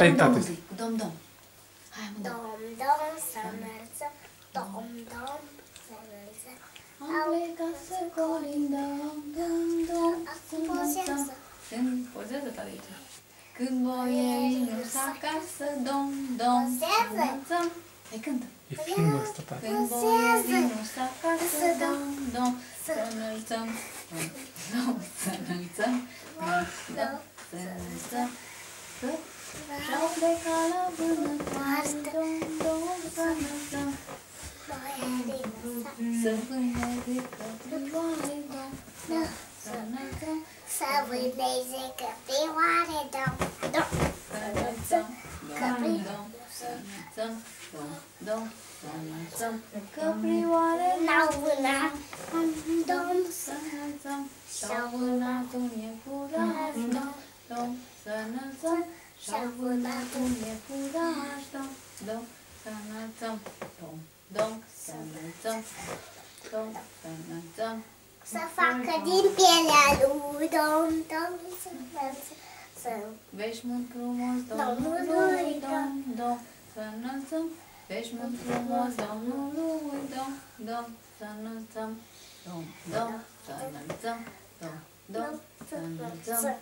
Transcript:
Stai, tati. Dom, dom. Hai, mă, dom. Dom, să înălțăm, dom, să înălțăm. Am plecat să colindăm, dom, să înălțăm. Pozează, tati, aici. Când boierii nu s acasă, dom, să înălțăm. Hai, cântă. E filmul ăsta, tati. Când boierii nu s acasă, dom, să înălțăm. Dom, să înălțăm. Dom, să înălțăm. Și-au plecat la vânătoare, dom, să înălțăm. Să vâneze căprioare, dom, să înălțăm. Să vâneze căprioare, dom, Să înălțăm, dom, să înălțăm, dom, să înălțăm. Căprioare n-au vânat, dom, să înălțăm. Și-au vânat un iepuraș, dom, să înălțăm. Și-au vânat un iepuraș, dom, să înălțăm. Dom, să înălțăm. Dom, să înălțăm. să facă din pielea lui, dom, să înălțăm. Să Veșmânt frumos Domnului, dom, să înălțăm. Veșmânt frumos Domnului, dom, să înălțăm. Dom, să înălțăm. Dom, să înălțăm.